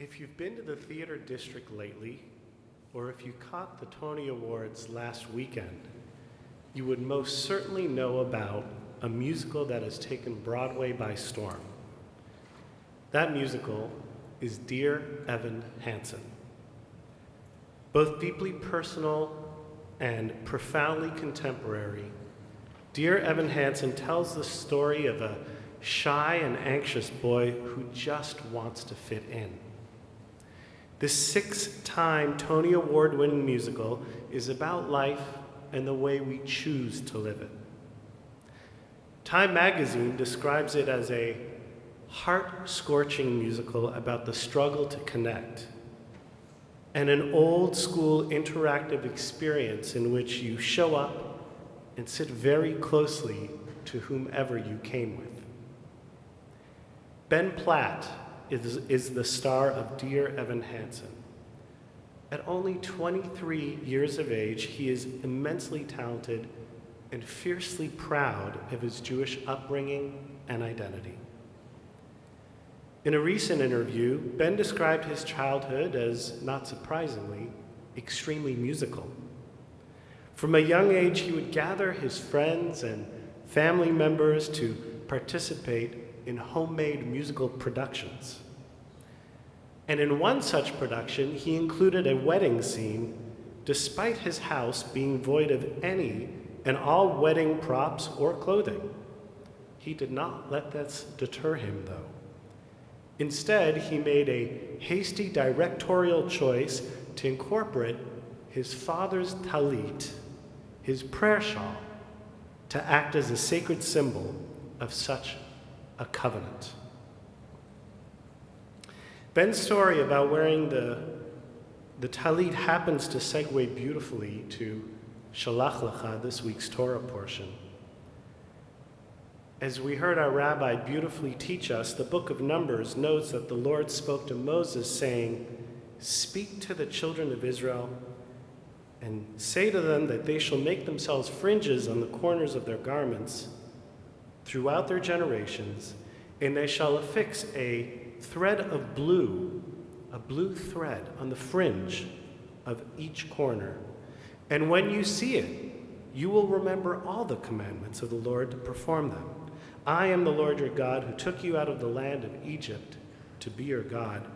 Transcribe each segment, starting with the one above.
If you've been to the theater district lately, or if you caught the Tony Awards last weekend, you would most certainly know about a musical that has taken Broadway by storm. That musical is Dear Evan Hansen. Both deeply personal and profoundly contemporary, Dear Evan Hansen tells the story of a shy and anxious boy who just wants to fit in. This 6-time Tony Award-winning musical is about life and the way we choose to live it. Time magazine describes it as a heart-scorching musical about the struggle to connect, and an old-school interactive experience in which you show up and sit very closely to whomever you came with. Ben Platt is the star of Dear Evan Hansen. At only 23 years of age, he is immensely talented and fiercely proud of his Jewish upbringing and identity. In a recent interview, Ben described his childhood as, not surprisingly, extremely musical. From a young age, he would gather his friends and family members to participate in homemade musical productions. And in one such production, he included a wedding scene, despite his house being void of any and all wedding props or clothing. He did not let this deter him, though. Instead, he made a hasty directorial choice to incorporate his father's Talit, his prayer shawl, to act as a sacred symbol of such a covenant. Ben's story about wearing the Talit happens to segue beautifully to Shalach Lecha, this week's Torah portion. As we heard our rabbi beautifully teach us, the book of Numbers notes that the Lord spoke to Moses, saying, "Speak to the children of Israel and say to them that they shall make themselves fringes on the corners of their garments throughout their generations, and they shall affix a thread of blue, a blue thread on the fringe of each corner. And when you see it, you will remember all the commandments of the Lord to perform them. I am the Lord your God who took you out of the land of Egypt to be your God.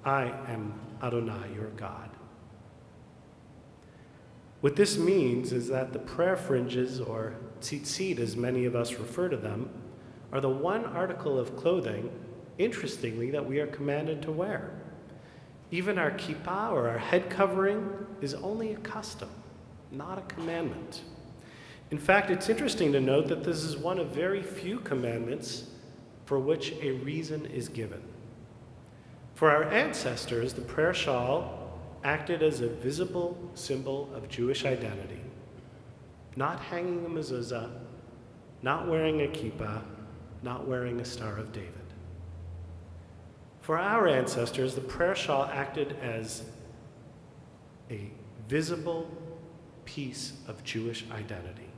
I am Adonai your God." What this means is that the prayer fringes, or tzitzit as many of us refer to them, are the one article of clothing, interestingly, that we are commanded to wear. Even our kippah, or our head covering, is only a custom, not a commandment. In fact, it's interesting to note that this is one of very few commandments for which a reason is given. For our ancestors, the prayer shawl acted as a visible symbol of Jewish identity. Not hanging a mezuzah, not wearing a kippah, not wearing a Star of David. For our ancestors, the prayer shawl acted as a visible piece of Jewish identity.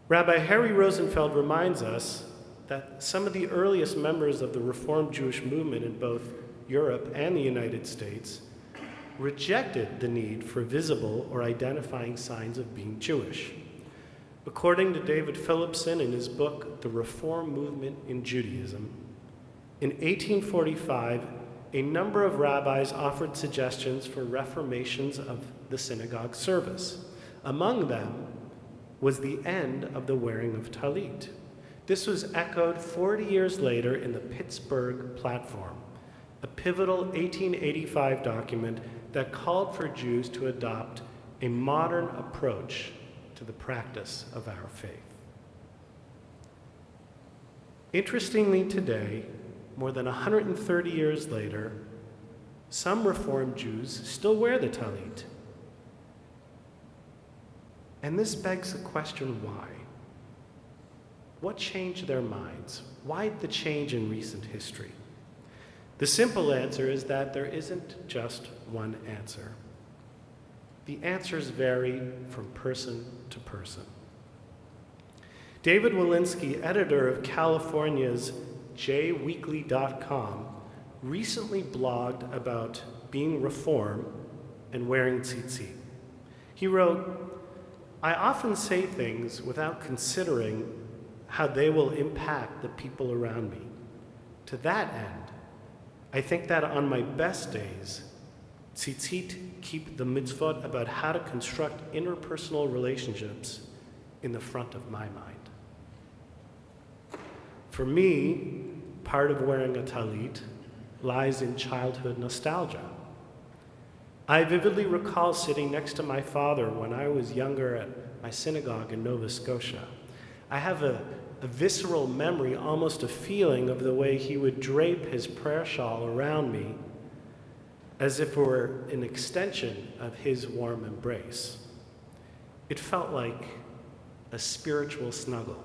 Rabbi Harry Rosenfeld reminds us that some of the earliest members of the Reformed Jewish movement in both Europe and the United States rejected the need for visible or identifying signs of being Jewish. According to David Phillipson in his book, The Reform Movement in Judaism, in 1845, a number of rabbis offered suggestions for reformations of the synagogue service. Among them was the end of the wearing of talit. This was echoed 40 years later in the Pittsburgh Platform, a pivotal 1885 document that called for Jews to adopt a modern approach to the practice of our faith. Interestingly, today, more than 130 years later, some Reformed Jews still wear the talit. And this begs the question, why? What changed their minds? Why the change in recent history? The simple answer is that there isn't just one answer. The answers vary from person to person. David Walensky, editor of California's jweekly.com, recently blogged about being Reform and wearing tzitzit. He wrote, "I often say things without considering how they will impact the people around me. To that end, I think that on my best days, tzitzit keep the mitzvot about how to construct interpersonal relationships in the front of my mind." For me, part of wearing a talit lies in childhood nostalgia. I vividly recall sitting next to my father when I was younger at my synagogue in Nova Scotia. I have a visceral memory, almost a feeling, of the way he would drape his prayer shawl around me as if it were an extension of his warm embrace. It felt like a spiritual snuggle.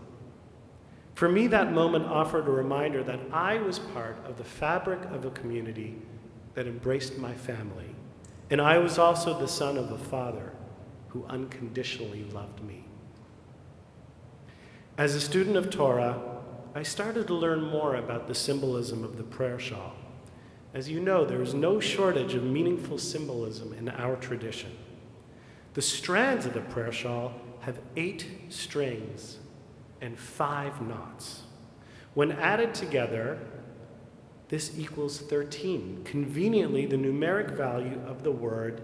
For me, that moment offered a reminder that I was part of the fabric of a community that embraced my family, and I was also the son of a father who unconditionally loved me. As a student of Torah, I started to learn more about the symbolism of the prayer shawl. As you know, there is no shortage of meaningful symbolism in our tradition. The strands of the prayer shawl have 8 strings and 5 knots. When added together, this equals 13, conveniently the numeric value of the word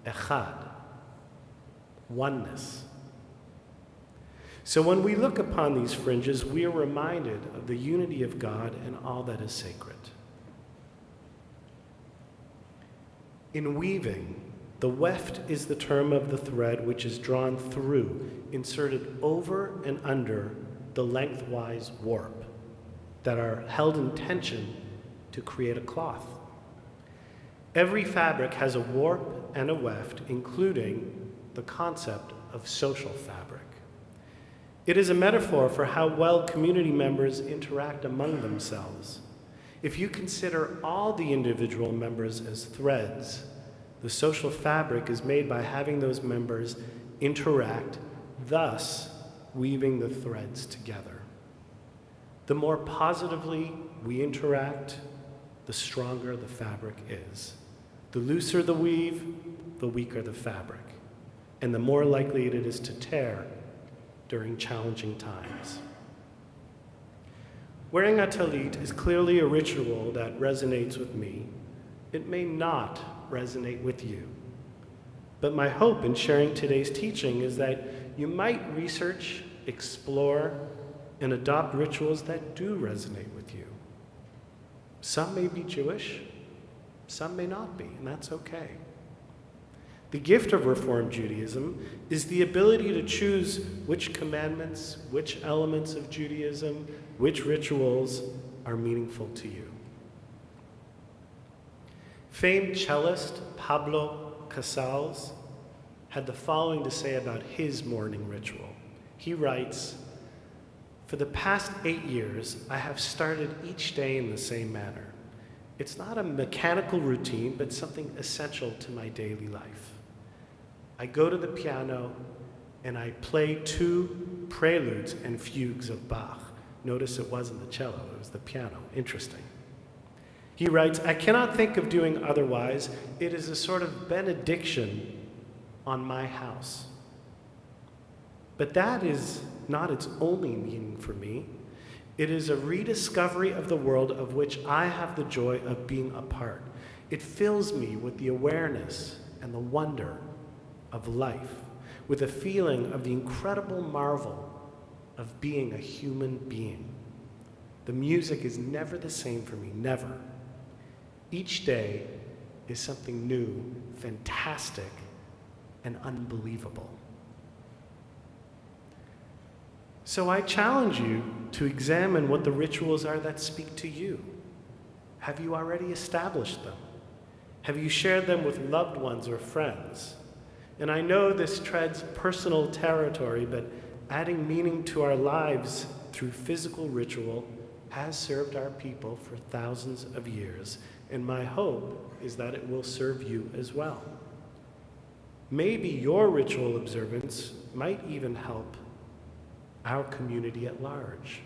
echad, oneness. So when we look upon these fringes, we are reminded of the unity of God and all that is sacred. In weaving, the weft is the term of the thread which is drawn through, inserted over and under the lengthwise warp that are held in tension to create a cloth. Every fabric has a warp and a weft, including the concept of social fabric. It is a metaphor for how well community members interact among themselves. If you consider all the individual members as threads, the social fabric is made by having those members interact, thus weaving the threads together. The more positively we interact, the stronger the fabric is. The looser the weave, the weaker the fabric, and the more likely it is to tear during challenging times. Wearing a talit is clearly a ritual that resonates with me. It may not resonate with you. But my hope in sharing today's teaching is that you might research, explore, and adopt rituals that do resonate with you. Some may be Jewish, some may not be, and that's okay. The gift of Reform Judaism is the ability to choose which commandments, which elements of Judaism, which rituals are meaningful to you. Famed cellist Pablo Casals had the following to say about his morning ritual. He writes, "For the past 8 years, I have started each day in the same manner. It's not a mechanical routine, but something essential to my daily life. I go to the piano and I play 2 preludes and fugues of Bach." Notice it wasn't the cello, it was the piano. Interesting. He writes, "I cannot think of doing otherwise. It is a sort of benediction on my house. But that is not its only meaning for me. It is a rediscovery of the world of which I have the joy of being a part. It fills me with the awareness and the wonder of life, with a feeling of the incredible marvel of being a human being. The music is never the same for me, never. Each day is something new, fantastic, and unbelievable." So I challenge you to examine what the rituals are that speak to you. Have you already established them? Have you shared them with loved ones or friends? And I know this treads personal territory, but adding meaning to our lives through physical ritual has served our people for thousands of years, and my hope is that it will serve you as well. Maybe your ritual observance might even help our community at large.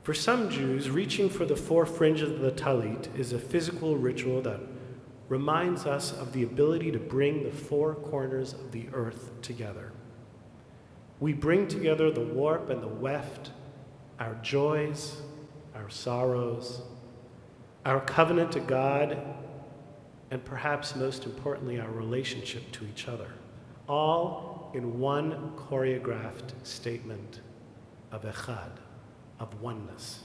For some Jews, reaching for the four fringes of the Talit is a physical ritual that reminds us of the ability to bring the four corners of the earth together. We bring together the warp and the weft, our joys, our sorrows, our covenant to God, and perhaps most importantly, our relationship to each other, all in one choreographed statement of echad, of oneness.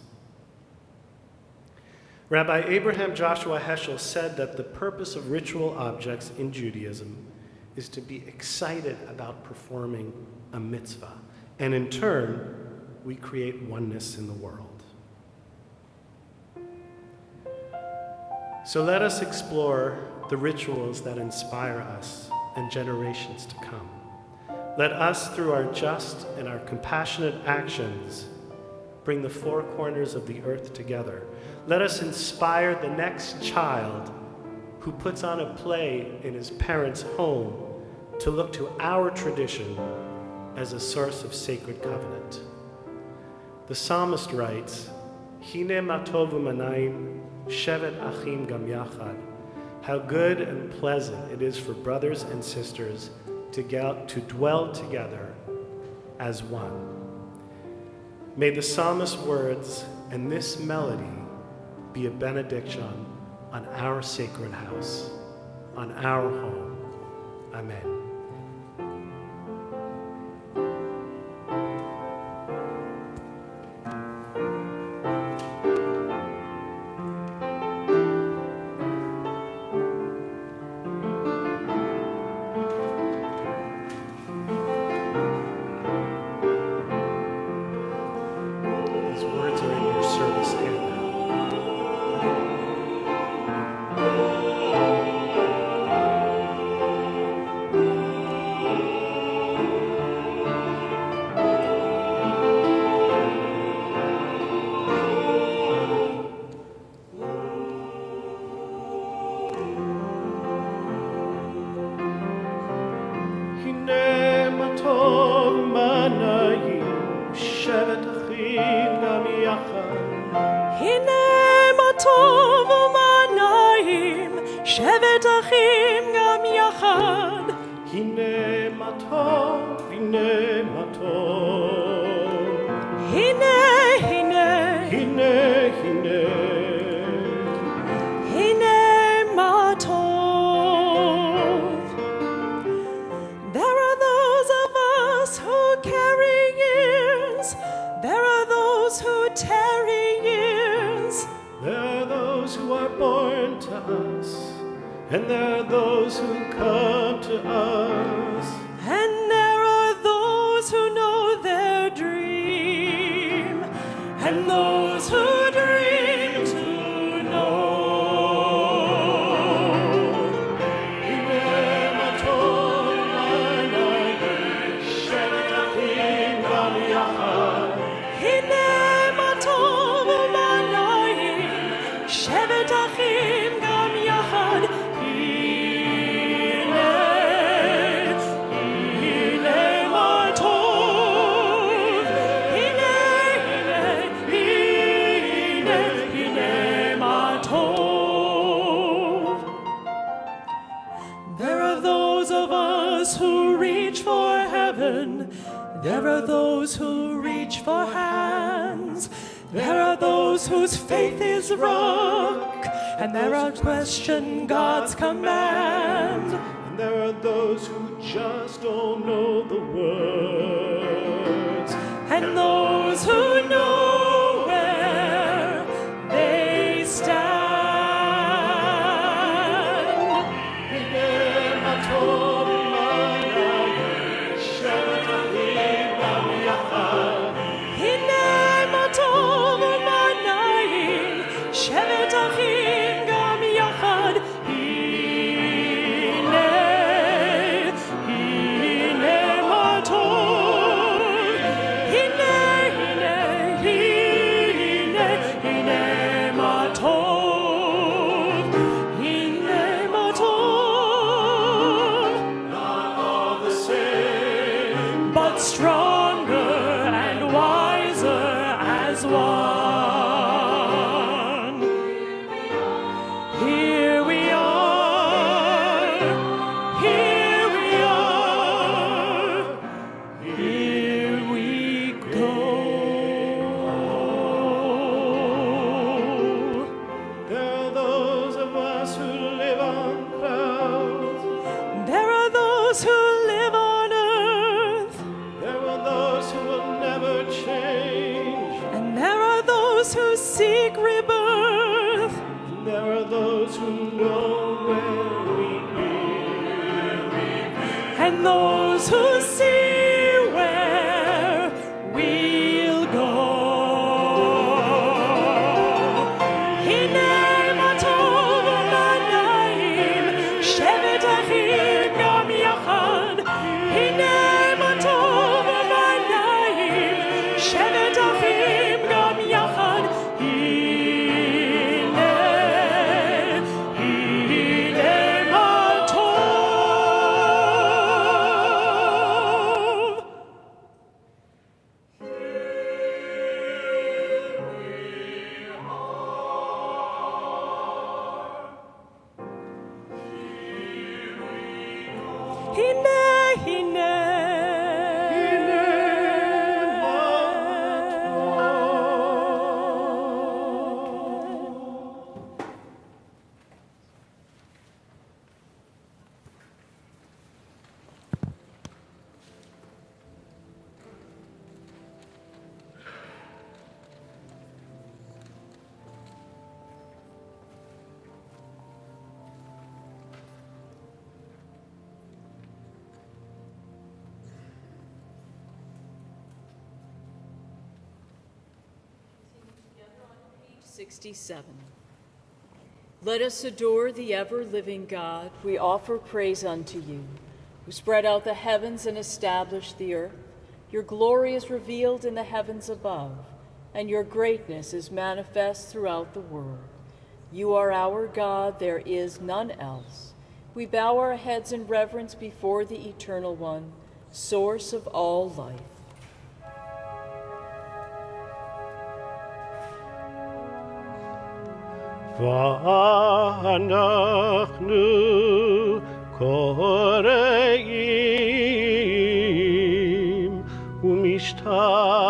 Rabbi Abraham Joshua Heschel said that the purpose of ritual objects in Judaism is to be excited about performing a mitzvah, and in turn, we create oneness in the world. So let us explore the rituals that inspire us and generations to come. Let us, through our just and our compassionate actions, bring the four corners of the earth together. Let us inspire the next child who puts on a play in his parents' home to look to our tradition as a source of sacred covenant. The psalmist writes, Hine matov u'manayim, shevet achim gam yachad. How good and pleasant it is for brothers and sisters to dwell together as one. May the psalmist's words and this melody be a benediction on our sacred house, on our home. Amen. And there are those who come to us. And there are those who know their dream. And those who dream to know. There are those who reach for hands. There are those whose faith is rock. And there are who question God's command. And there are those who just don't know the words. And those who know where they stand. Hine, hine, ma tov. 67. Let us adore the ever-living God. We offer praise unto you, who spread out the heavens and established the earth. Your glory is revealed in the heavens above, and your greatness is manifest throughout the world. You are our God, there is none else. We bow our heads in reverence before the Eternal One, source of all life. ואנחנו קוראים ומשתחווים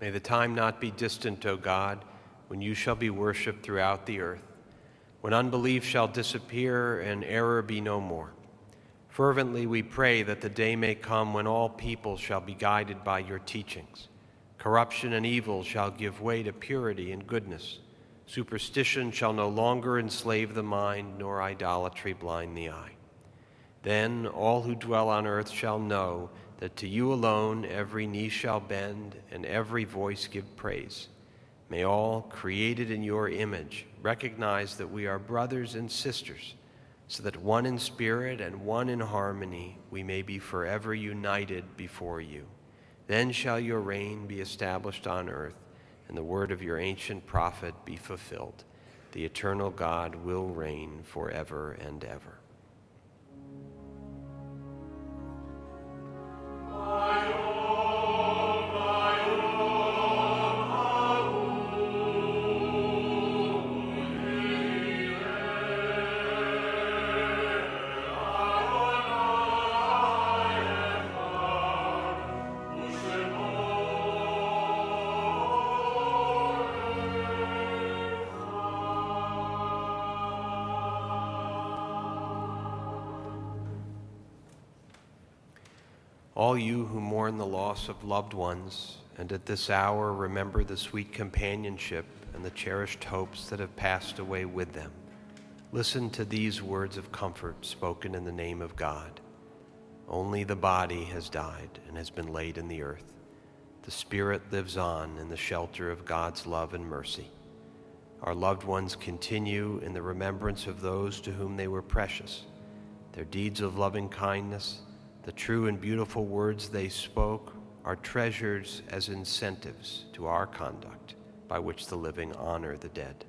May the time not be distant, O God, when you shall be worshipped throughout the earth, when unbelief shall disappear and error be no more. Fervently we pray that the day may come when all people shall be guided by your teachings. Corruption and evil shall give way to purity and goodness. Superstition shall no longer enslave the mind, nor idolatry blind the eye. Then all who dwell on earth shall know that to you alone every knee shall bend and every voice give praise. May all created in your image recognize that we are brothers and sisters, so that one in spirit and one in harmony we may be forever united before you. Then shall your reign be established on earth, and the word of your ancient prophet be fulfilled. The eternal God will reign forever and ever. All you who mourn the loss of loved ones, and at this hour remember the sweet companionship and the cherished hopes that have passed away with them, listen to these words of comfort spoken in the name of God. Only the body has died and has been laid in the earth. The spirit lives on in the shelter of God's love and mercy. Our loved ones continue in the remembrance of those to whom they were precious. Their deeds of loving kindness, the true and beautiful words they spoke, are treasures as incentives to our conduct by which the living honor the dead.